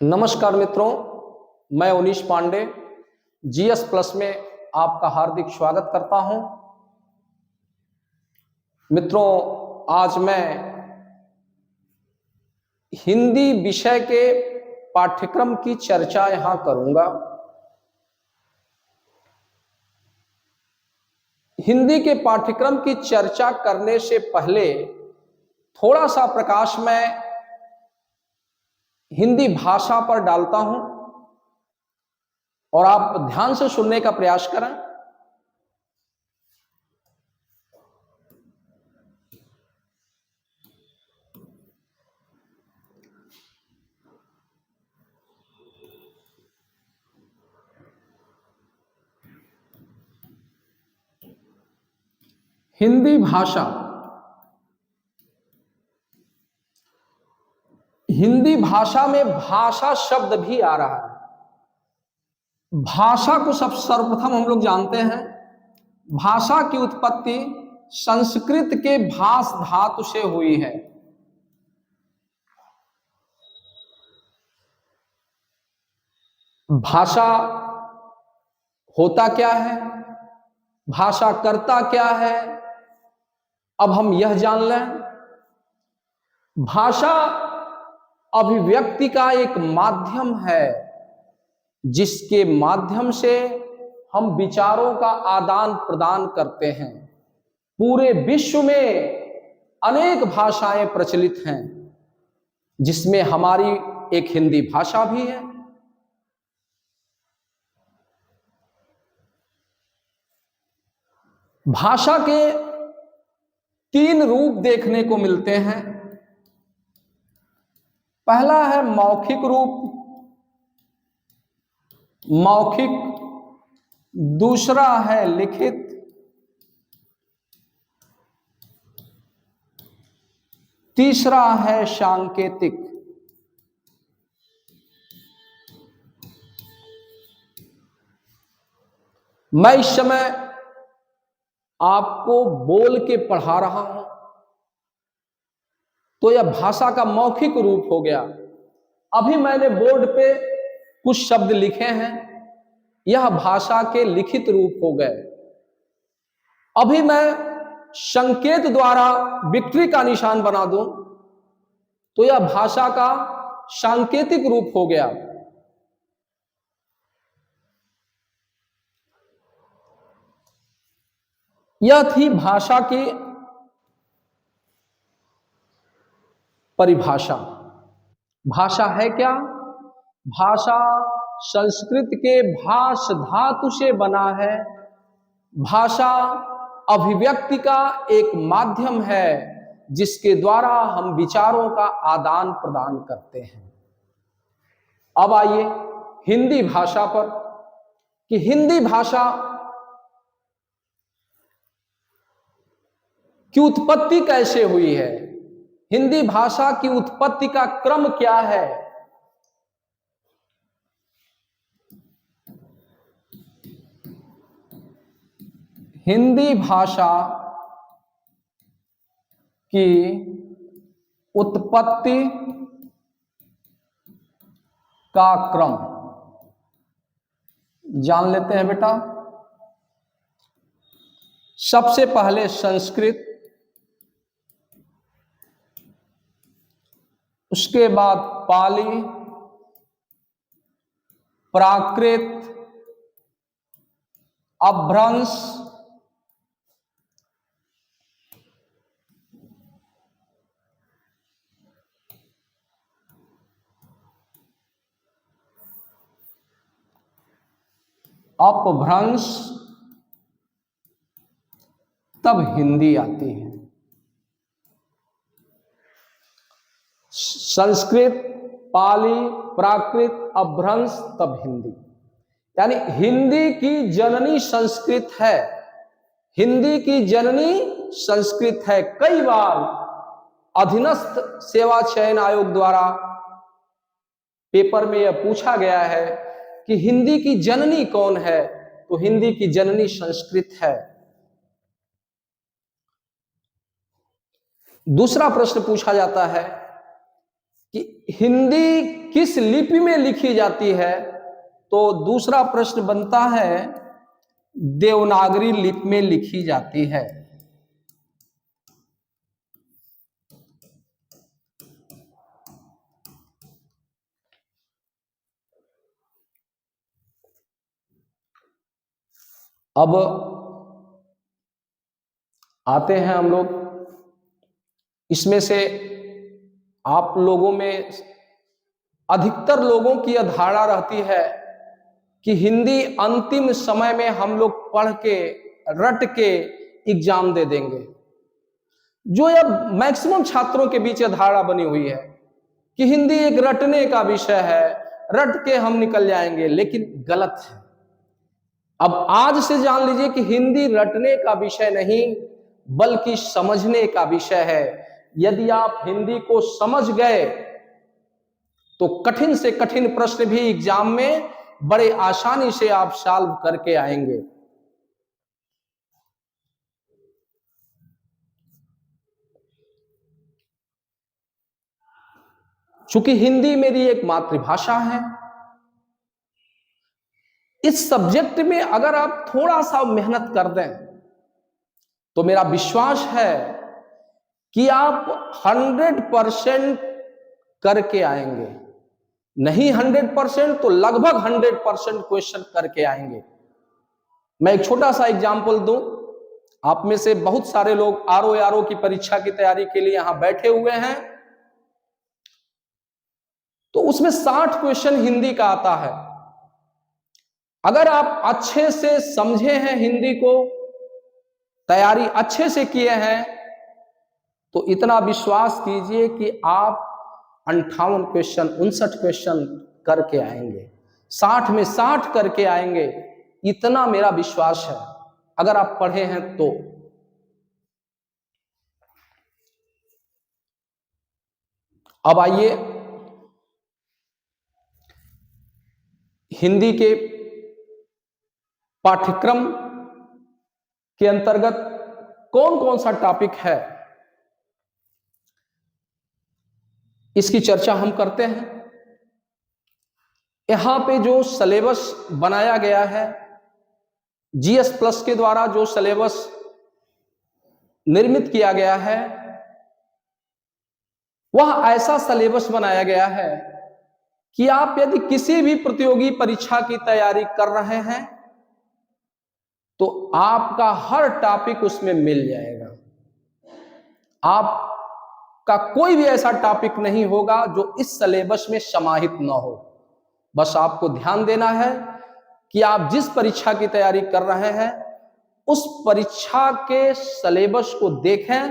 नमस्कार मित्रों, मैं उनीश पांडे जीएस प्लस में आपका हार्दिक स्वागत करता हूं। मित्रों, आज मैं हिंदी विषय के पाठ्यक्रम की चर्चा यहां करूंगा। हिंदी के पाठ्यक्रम की चर्चा करने से पहले थोड़ा सा प्रकाश मैं हिंदी भाषा पर डालता हूं और आप ध्यान से सुनने का प्रयास करें। हिंदी भाषा, हिंदी भाषा में भाषा शब्द भी आ रहा है। भाषा को सर्वप्रथम हम लोग जानते हैं, भाषा की उत्पत्ति संस्कृत के भाष धातु से हुई है। भाषा होता क्या है, भाषा करता क्या है, अब हम यह जान लें। भाषा अभिव्यक्ति का एक माध्यम है जिसके माध्यम से हम विचारों का आदान प्रदान करते हैं। पूरे विश्व में अनेक भाषाएं प्रचलित हैं जिसमें हमारी एक हिंदी भाषा भी है। भाषा के तीन रूप देखने को मिलते हैं। पहला है मौखिक रूप, मौखिक। दूसरा है लिखित, तीसरा है सांकेतिक। मैं इस समय आपको बोल के पढ़ा रहा हूं तो यह भाषा का मौखिक रूप हो गया। अभी मैंने बोर्ड पे कुछ शब्द लिखे हैं, यह भाषा के लिखित रूप हो गए। अभी मैं संकेत द्वारा विक्ट्री का निशान बना दूं तो यह भाषा का सांकेतिक रूप हो गया। यह थी भाषा की परिभाषा। भाषा है क्या? भाषा संस्कृत के भाष धातु से बना है। भाषा अभिव्यक्ति का एक माध्यम है जिसके द्वारा हम विचारों का आदान प्रदान करते हैं। अब आइए हिंदी भाषा पर कि हिंदी भाषा की उत्पत्ति कैसे हुई है, हिंदी भाषा की उत्पत्ति का क्रम क्या है। हिंदी भाषा की उत्पत्ति का क्रम जान लेते हैं बेटा। सबसे पहले संस्कृत, उसके बाद पाली, प्राकृत, अपभ्रंश, अपभ्रंश, तब हिंदी आती है। संस्कृत, पाली, प्राकृत, अपभ्रंश, तब हिंदी। यानी हिंदी की जननी संस्कृत है। हिंदी की जननी संस्कृत है। कई बार अधीनस्थ सेवा चयन आयोग द्वारा पेपर में यह पूछा गया है कि हिंदी की जननी कौन है, तो हिंदी की जननी संस्कृत है। दूसरा प्रश्न पूछा जाता है कि हिंदी किस लिपि में लिखी जाती है, तो दूसरा प्रश्न बनता है देवनागरी लिपि में लिखी जाती है। अब आते हैं हम लोग, इसमें से आप लोगों में अधिकतर लोगों की यह धारणा रहती है कि हिंदी अंतिम समय में हम लोग पढ़ के रट के एग्जाम दे देंगे। जो यह मैक्सिमम छात्रों के बीच यह धारणा बनी हुई है कि हिंदी एक रटने का विषय है, रट के हम निकल जाएंगे, लेकिन गलत है। अब आज से जान लीजिए कि हिंदी रटने का विषय नहीं बल्कि समझने का विषय है। यदि आप हिंदी को समझ गए तो कठिन से कठिन प्रश्न भी एग्जाम में बड़े आसानी से आप सॉल्व करके आएंगे। चूंकि हिंदी मेरी एक मातृभाषा है, इस सब्जेक्ट में अगर आप थोड़ा सा मेहनत कर दें तो मेरा विश्वास है कि आप 100% करके आएंगे। नहीं 100% तो लगभग 100% क्वेश्चन करके आएंगे। मैं एक छोटा सा एग्जाम्पल दूं। आप में से बहुत सारे लोग आरओ की परीक्षा की तैयारी के लिए यहां बैठे हुए हैं, तो उसमें 60 क्वेश्चन हिंदी का आता है। अगर आप अच्छे से समझे हैं हिंदी को, तैयारी अच्छे से किए हैं, तो इतना विश्वास कीजिए कि आप 58 क्वेश्चन 59 क्वेश्चन करके आएंगे, 60 में 60 करके आएंगे, इतना मेरा विश्वास है अगर आप पढ़े हैं तो। अब आइए हिंदी के पाठ्यक्रम के अंतर्गत कौन कौन सा टॉपिक है, इसकी चर्चा हम करते हैं। यहां पे जो सिलेबस बनाया गया है, जीएस प्लस के द्वारा जो सिलेबस निर्मित किया गया है, वह ऐसा सिलेबस बनाया गया है कि आप यदि किसी भी प्रतियोगी परीक्षा की तैयारी कर रहे हैं तो आपका हर टॉपिक उसमें मिल जाएगा। आपका कोई भी ऐसा टॉपिक नहीं होगा जो इस सिलेबस में समाहित ना हो। बस आपको ध्यान देना है कि आप जिस परीक्षा की तैयारी कर रहे हैं उस परीक्षा के सिलेबस को देखें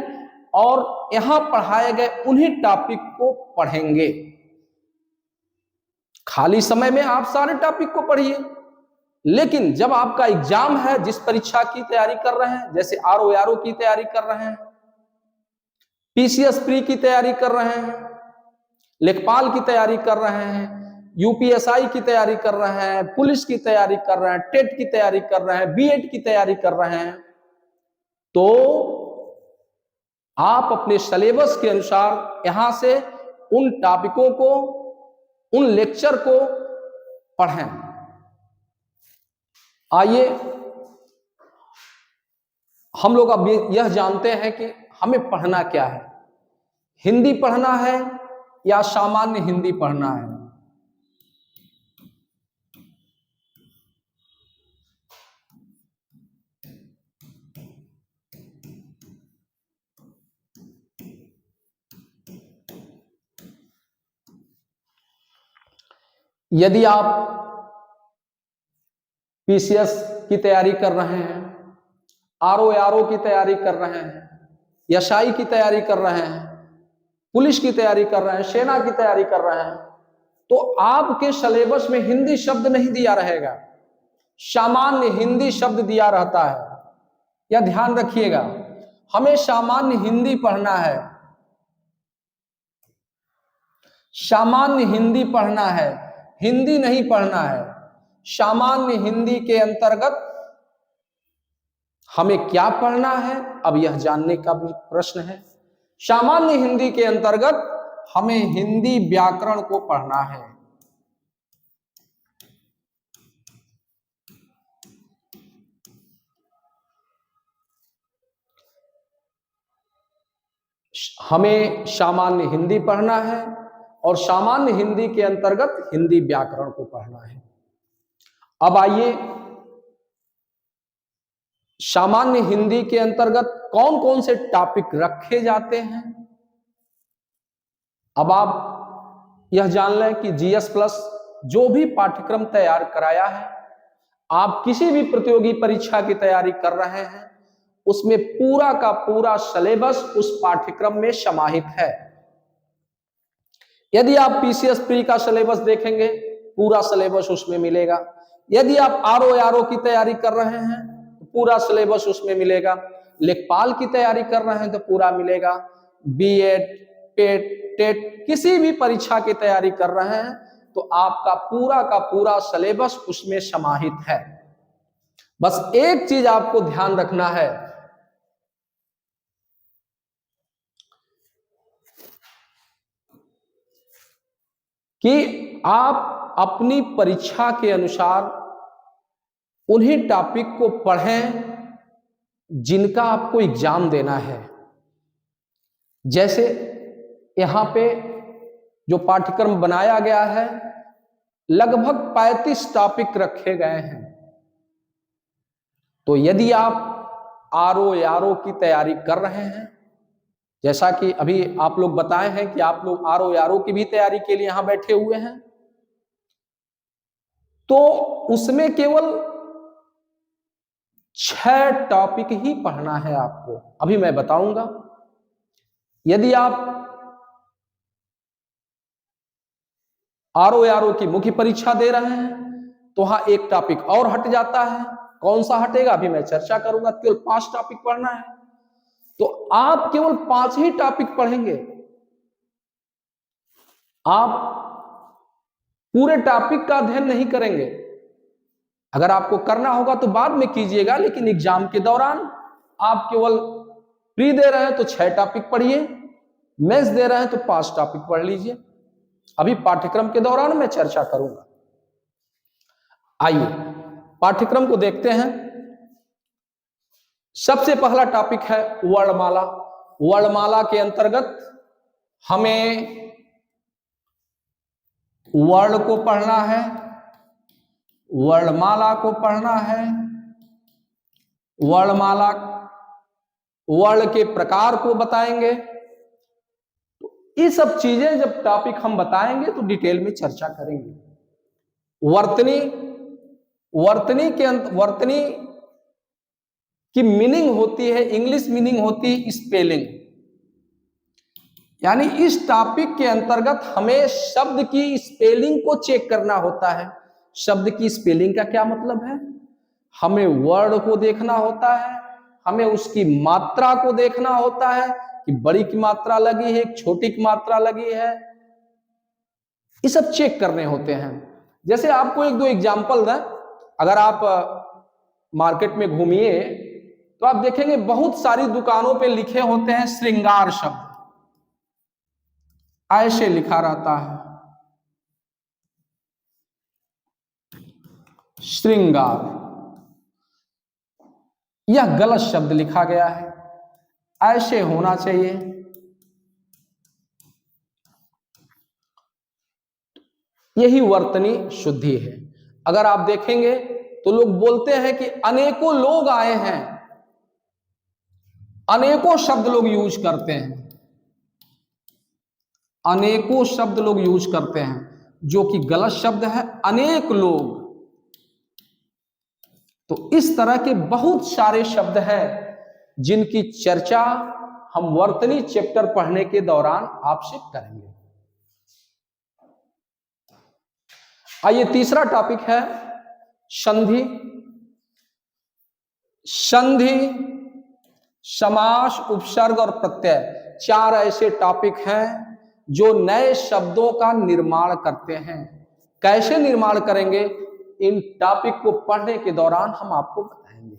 और यहां पढ़ाए गए उन्हीं टॉपिक को पढ़ेंगे। खाली समय में आप सारे टॉपिक को पढ़िए, लेकिन जब आपका एग्जाम है, जिस परीक्षा की तैयारी कर रहे हैं, जैसे आरओ की तैयारी कर रहे हैं, पीसीएस प्री की तैयारी कर रहे हैं, लेखपाल की तैयारी कर रहे हैं, यूपीएसआई की तैयारी कर रहे हैं, पुलिस की तैयारी कर रहे हैं, टेट की तैयारी कर रहे हैं, बीएड की तैयारी कर रहे हैं, तो आप अपने सिलेबस के अनुसार यहां से उन टॉपिकों को, उन लेक्चर को पढ़ें। आइए हम लोग अब यह जानते हैं कि हमें पढ़ना क्या है। हिंदी पढ़ना है या सामान्य हिंदी पढ़ना है? यदि आप पीसीएस की तैयारी कर रहे हैं, आरओ की तैयारी कर रहे हैं, एसआई की तैयारी कर रहे हैं, पुलिस की तैयारी कर रहे हैं, सेना की तैयारी कर रहे हैं, तो आपके सिलेबस में हिंदी शब्द नहीं दिया रहेगा, सामान्य हिंदी शब्द दिया रहता है। यह ध्यान रखिएगा, हमें सामान्य हिंदी पढ़ना है, सामान्य हिंदी पढ़ना है, हिंदी नहीं पढ़ना है। सामान्य हिंदी के अंतर्गत हमें क्या पढ़ना है, अब यह जानने का भी प्रश्न है। सामान्य हिंदी के अंतर्गत हमें हिंदी व्याकरण को पढ़ना है। हमें सामान्य हिंदी पढ़ना है और सामान्य हिंदी के अंतर्गत हिंदी व्याकरण को पढ़ना है। अब आइए, सामान्य हिंदी के अंतर्गत कौन कौन से टॉपिक रखे जाते हैं। अब आप यह जान लें कि जीएस प्लस जो भी पाठ्यक्रम तैयार कराया है, आप किसी भी प्रतियोगी परीक्षा की तैयारी कर रहे हैं, उसमें पूरा का पूरा सिलेबस उस पाठ्यक्रम में समाहित है। यदि आप पीसीएस प्री का सिलेबस देखेंगे, पूरा सिलेबस उसमें मिलेगा। यदि आप आरओ की तैयारी कर रहे हैं तो पूरा सिलेबस उसमें मिलेगा। लेखपाल की तैयारी कर रहे हैं तो पूरा मिलेगा। बीएड, पेट, टेट किसी भी परीक्षा की तैयारी कर रहे हैं तो आपका पूरा का पूरा सिलेबस उसमें समाहित है। बस एक चीज आपको ध्यान रखना है कि आप अपनी परीक्षा के अनुसार उन्हीं टॉपिक को पढ़ें जिनका आपको एग्जाम देना है। जैसे यहां पे जो पाठ्यक्रम बनाया गया है, लगभग 35 टॉपिक रखे गए हैं। तो यदि आप आरओ की तैयारी कर रहे हैं, जैसा कि अभी आप लोग बताए हैं कि आप लोग आरओ की भी तैयारी के लिए यहां बैठे हुए हैं, तो उसमें केवल 6 टॉपिक ही पढ़ना है आपको। अभी मैं बताऊंगा। यदि आप आरओ की मुख्य परीक्षा दे रहे हैं तो वहां एक टॉपिक और हट जाता है। कौन सा हटेगा अभी मैं चर्चा करूंगा। केवल 5 टॉपिक पढ़ना है तो आप केवल 5 ही टॉपिक पढ़ेंगे। आप पूरे टॉपिक का अध्ययन नहीं करेंगे। अगर आपको करना होगा तो बाद में कीजिएगा, लेकिन एग्जाम के दौरान आप केवल प्री दे रहे हैं तो 6 टॉपिक पढ़िए, मेंस दे रहे हैं तो 5 टॉपिक पढ़ लीजिए। अभी पाठ्यक्रम के दौरान मैं चर्चा करूंगा। आइए पाठ्यक्रम को देखते हैं। सबसे पहला टॉपिक है वर्णमाला। वर्णमाला के अंतर्गत हमें वर्ण को पढ़ना है, वर्णमाला को पढ़ना है, वर्णमाला वर्ण के प्रकार को बताएंगे। तो ये सब चीजें जब टॉपिक हम बताएंगे तो डिटेल में चर्चा करेंगे। वर्तनी, वर्तनी की मीनिंग होती है, इंग्लिश मीनिंग होती है स्पेलिंग। यानी इस टॉपिक के अंतर्गत हमें शब्द की स्पेलिंग को चेक करना होता है। शब्द की स्पेलिंग का क्या मतलब है, हमें वर्ड को देखना होता है, हमें उसकी मात्रा को देखना होता है कि बड़ी की मात्रा लगी है, छोटी की मात्रा लगी है, ये सब चेक करने होते हैं। जैसे आपको 1-2 एग्जाम्पल दें। अगर आप मार्केट में घूमिए तो आप देखेंगे बहुत सारी दुकानों पे लिखे होते हैं श्रृंगार शब्द, ऐसे लिखा रहता है श्रृंगार। यह गलत शब्द लिखा गया है, ऐसे होना चाहिए। यही वर्तनी शुद्धि है। अगर आप देखेंगे तो लोग बोलते हैं कि अनेकों लोग आए हैं, अनेकों शब्द लोग यूज करते हैं, अनेकों शब्द लोग यूज करते हैं, जो कि गलत शब्द है। अनेक लोग, तो इस तरह के बहुत सारे शब्द हैं जिनकी चर्चा हम वर्तनी चैप्टर पढ़ने के दौरान आपसे करेंगे। आइए तीसरा टॉपिक है संधि। संधि, समास, उपसर्ग और प्रत्यय, 4 ऐसे टॉपिक हैं जो नए शब्दों का निर्माण करते हैं। कैसे निर्माण करेंगे, इन टॉपिक को पढ़ने के दौरान हम आपको बताएंगे।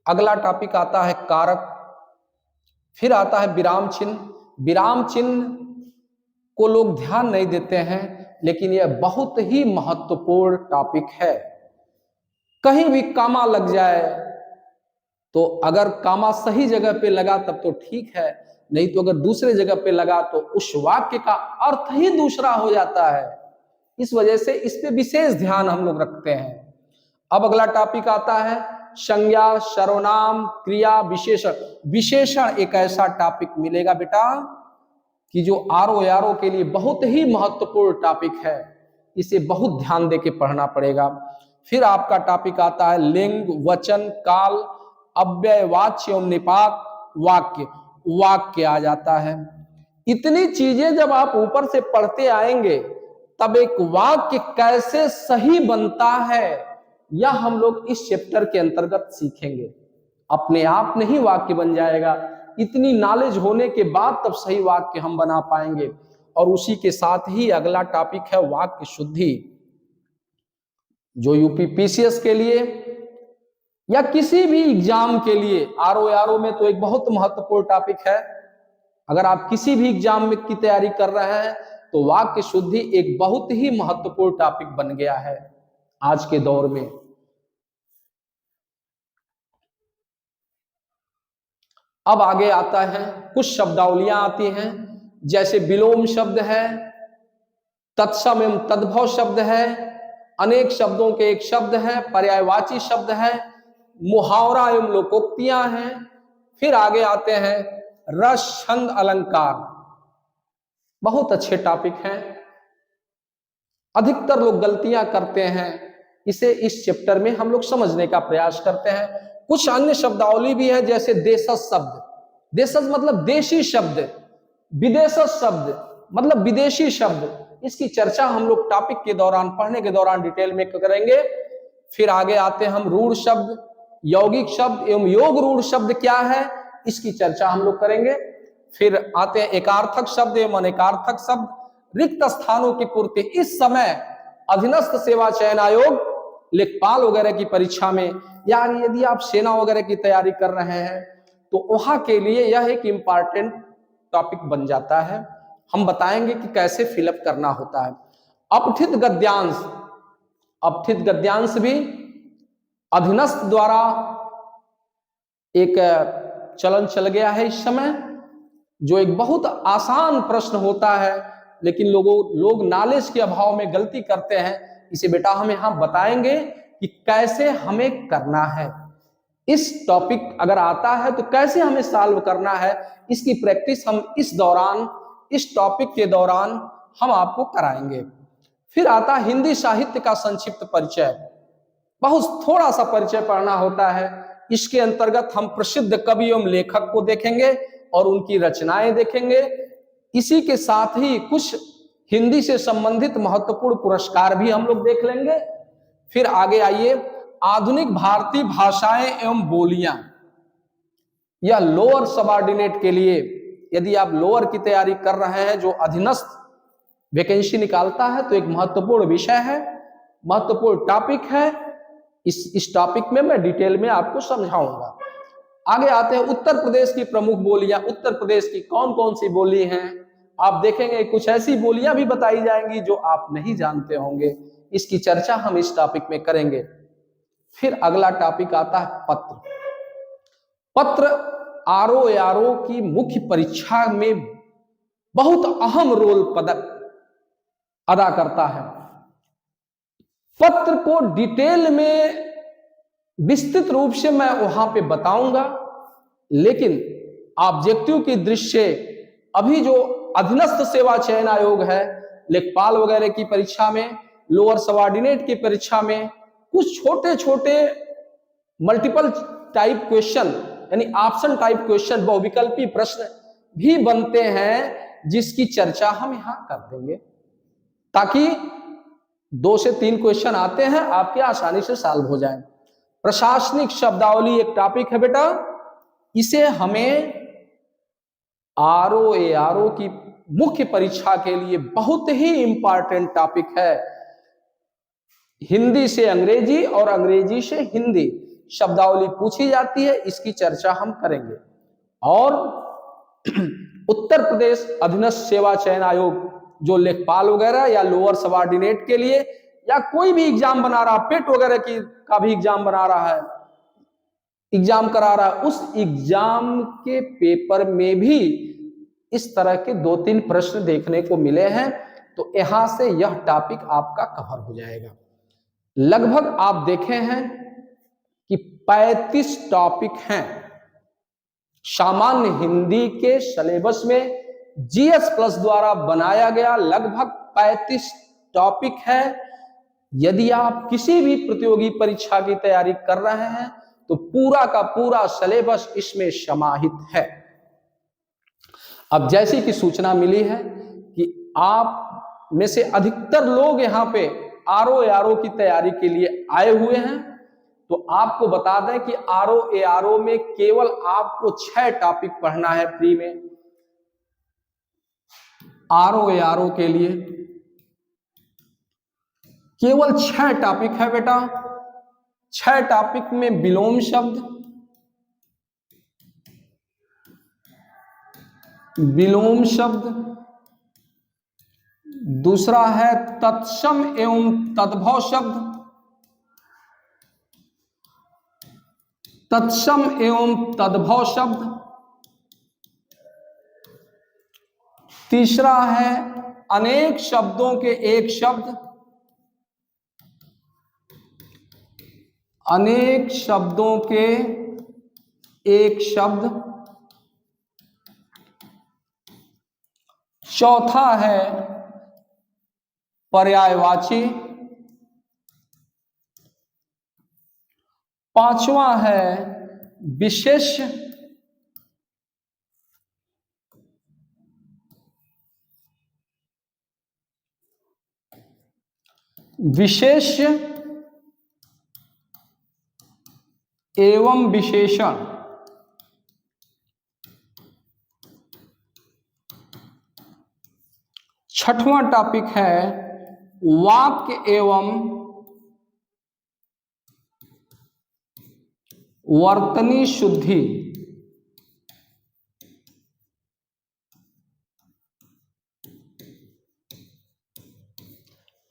अगला टॉपिक आता है कारक, फिर आता है विराम चिन्ह। विराम चिन्ह को लोग ध्यान नहीं देते हैं, लेकिन यह बहुत ही महत्वपूर्ण टॉपिक है। कहीं भी कामा लग जाए तो अगर कामा सही जगह पे लगा तब तो ठीक है, नहीं तो अगर दूसरे जगह पे लगा तो उस वाक्य का अर्थ ही दूसरा हो जाता है। इस वजह से इस पे विशेष ध्यान हम लोग रखते हैं। अब अगला टॉपिक आता है संज्ञा, सर्वनाम, क्रिया, विशेषण। विशेषण एक ऐसा टॉपिक मिलेगा बेटा कि जो आरो यारो के लिए बहुत ही महत्वपूर्ण टॉपिक है, इसे बहुत ध्यान देके पढ़ना पड़ेगा। फिर आपका टॉपिक आता है लिंग, वचन, काल, अव्यय, वाच्य एवं निपात, वाक्य। वाक्य आ जाता है। इतनी चीजें जब आप ऊपर से पढ़ते आएंगे तब एक वाक्य कैसे सही बनता है यह हम लोग इस चैप्टर के अंतर्गत सीखेंगे। अपने आप नहीं वाक्य बन जाएगा, इतनी नॉलेज होने के बाद तब सही वाक्य हम बना पाएंगे। और उसी के साथ ही अगला टॉपिक है वाक्य शुद्धि, जो यूपी पीसीएस के लिए या किसी भी एग्जाम के लिए, आरओ यारो में तो एक बहुत महत्वपूर्ण टॉपिक है। अगर आप किसी भी एग्जाम में की तैयारी कर रहे हैं तो वाक्य शुद्धि एक बहुत ही महत्वपूर्ण टॉपिक बन गया है आज के दौर में। अब आगे आता है कुछ शब्दावलियां आती हैं, जैसे विलोम शब्द है, तत्सम एवं तद्भव शब्द है, अनेक शब्दों के एक शब्द है, पर्यायवाची शब्द है, मुहावरा एवं लोकोक्तियां हैं। फिर आगे आते हैं रस, छंद, अलंकार। बहुत अच्छे टॉपिक हैं। अधिकतर लोग गलतियां करते हैं, इसे इस चैप्टर में हम लोग समझने का प्रयास करते हैं। कुछ अन्य शब्दावली भी है, जैसे देशज शब्द। देशज मतलब देशी शब्द, विदेशज शब्द मतलब विदेशी शब्द। इसकी चर्चा हम लोग टॉपिक के दौरान, पढ़ने के दौरान डिटेल में करेंगे। फिर आगे आते हैं हम रूढ़ शब्द, यौगिक शब्द एवं योग रूढ़ शब्द क्या है, इसकी चर्चा हम लोग करेंगे। फिर आते हैं एकार्थक शब्द एवं अनेकार्थक शब्द, रिक्त स्थानों की पूर्ति। इस समय अधीनस्थ सेवा चयन आयोग, लेखपाल वगैरह की परीक्षा में, यानी यदि आप सेना वगैरह की तैयारी कर रहे हैं तो वहां के लिए यह एक इंपॉर्टेंट टॉपिक बन जाता है। हम बताएंगे कि कैसे फिलअप करना होता है। अपठित गद्यांश, अपठित गद्यांश भी अधीनस्थ द्वारा एक चलन चल गया है इस समय, जो एक बहुत आसान प्रश्न होता है, लेकिन लोग नॉलेज के अभाव में गलती करते हैं। इसे बेटा हम यहां बताएंगे कि कैसे हमें करना है। इस टॉपिक अगर आता है तो कैसे हमें सॉल्व करना है, इसकी प्रैक्टिस हम इस टॉपिक के दौरान हम आपको कराएंगे। फिर आता हिंदी साहित्य का संक्षिप्त परिचय। बहुत थोड़ा सा परिचय पढ़ना होता है। इसके अंतर्गत हम प्रसिद्ध कवि एवं लेखक को देखेंगे और उनकी रचनाएं देखेंगे। इसी के साथ ही कुछ हिंदी से संबंधित महत्वपूर्ण पुरस्कार भी हम लोग देख लेंगे। फिर आगे आइए, आधुनिक भारतीय भाषाएं एवं बोलियां। यह लोअर सबऑर्डिनेट के लिए, यदि आप लोअर की तैयारी कर रहे हैं, जो अधीनस्थ वैकेंसी निकालता है, तो एक महत्वपूर्ण विषय है, महत्वपूर्ण टॉपिक है। इस टॉपिक में मैं डिटेल में आपको समझाऊंगा। आगे आते हैं उत्तर प्रदेश की प्रमुख बोलियां। उत्तर प्रदेश की कौन कौन सी बोली हैं आप देखेंगे। कुछ ऐसी बोलियां भी बताई जाएंगी जो आप नहीं जानते होंगे। इसकी चर्चा हम इस टॉपिक में करेंगे। फिर अगला टॉपिक आता है पत्र। पत्र आरओ यारो की मुख्य परीक्षा में बहुत अहम रोल अदा करता है। पत्र को डिटेल में विस्तृत रूप से मैं वहां पे बताऊंगा, लेकिन ऑब्जेक्टिव की दृष्टि से अभी जो अधीनस्थ सेवा चयन आयोग है, लेखपाल वगैरह की परीक्षा में, लोअर सबऑर्डिनेट की परीक्षा में कुछ छोटे छोटे मल्टीपल टाइप क्वेश्चन, यानी ऑप्शन टाइप क्वेश्चन, बहुविकल्पी प्रश्न भी बनते हैं, जिसकी चर्चा हम यहां कर देंगे, ताकि 2 से 3 क्वेश्चन आते हैं आपके आसानी से सॉल्व हो जाए। प्रशासनिक शब्दावली एक टॉपिक है बेटा, इसे हमें आरओ की मुख्य परीक्षा के लिए बहुत ही इंपॉर्टेंट टॉपिक है। हिंदी से अंग्रेजी और अंग्रेजी से हिंदी शब्दावली पूछी जाती है, इसकी चर्चा हम करेंगे। और उत्तर प्रदेश अधीनस्थ सेवा चयन आयोग जो लेखपाल वगैरह या लोअर सबऑर्डिनेट के लिए या कोई भी एग्जाम बना रहा, पेट वगैरह की का भी एग्जाम बना रहा है, एग्जाम करा रहा है, उस एग्जाम के पेपर में भी इस तरह के 2-3 प्रश्न देखने को मिले हैं। तो यहां से यह टॉपिक आपका कवर हो जाएगा। लगभग आप देखे हैं कि 35 टॉपिक हैं सामान्य हिंदी के सिलेबस में, जीएस प्लस द्वारा बनाया गया लगभग 35 टॉपिक है। यदि आप किसी भी प्रतियोगी परीक्षा की तैयारी कर रहे हैं तो पूरा का पूरा सिलेबस इसमें समाहित है। अब जैसी कि सूचना मिली है कि आप में से अधिकतर लोग यहाँ पे आरओ की तैयारी के लिए आए हुए हैं, तो आपको बता दें कि आरओ में केवल आपको 6 टॉपिक पढ़ना है प्री में। आरओ के लिए केवल 6 टॉपिक है बेटा। 6 टॉपिक में विलोम शब्द, दूसरा है तत्सम एवं तद्भव शब्द, तत्सम एवं तद्भव शब्द, तीसरा है अनेक शब्दों के एक शब्द, अनेक शब्दों के एक शब्द, चौथा है पर्यायवाची, पांचवा है विशेष्य, विशेष्य एवं विशेषण, छठवां टॉपिक है वाक्य एवं वर्तनी शुद्धि,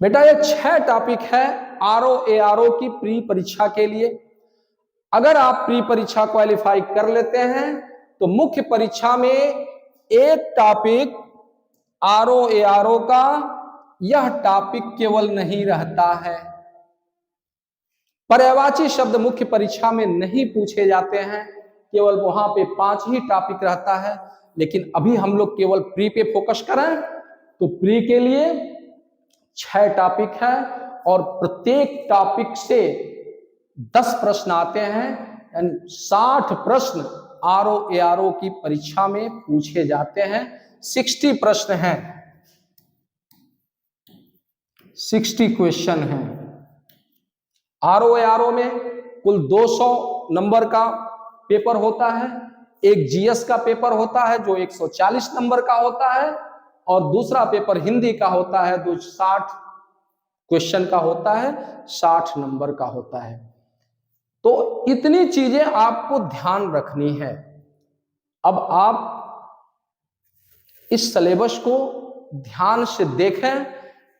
बेटा ये 6 टॉपिक है आरओ की प्री परीक्षा के लिए। अगर आप प्री परीक्षा क्वालिफाई कर लेते हैं तो मुख्य परीक्षा में एक टॉपिक आरओ का यह टॉपिक केवल नहीं रहता है। पर्यायवाची शब्द मुख्य परीक्षा में नहीं पूछे जाते हैं, केवल वहां पे 5 ही टॉपिक रहता है। लेकिन अभी हम लोग केवल प्री पे फोकस करें तो प्री के लिए 6 टॉपिक है और प्रत्येक टॉपिक से 10 प्रश्न आते हैं, यानी 60 प्रश्न आरओ की परीक्षा में पूछे जाते हैं। 60 प्रश्न हैं, 60 क्वेश्चन हैं। आरओ में कुल 200 नंबर का पेपर होता है, एक जीएस का पेपर होता है जो 140 नंबर का होता है और दूसरा पेपर हिंदी का होता है जो 60 क्वेश्चन का होता है, 60 नंबर का होता है। तो इतनी चीजें आपको ध्यान रखनी है। अब आप इस सिलेबस को ध्यान से देखें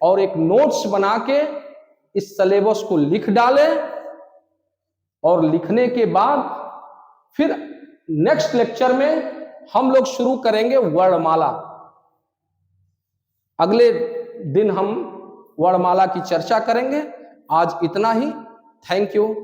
और एक नोट्स बना के इस सिलेबस को लिख डालें और लिखने के बाद फिर नेक्स्ट लेक्चर में हम लोग शुरू करेंगे वर्णमाला। अगले दिन हम वर्णमाला की चर्चा करेंगे। आज इतना ही। Thank you.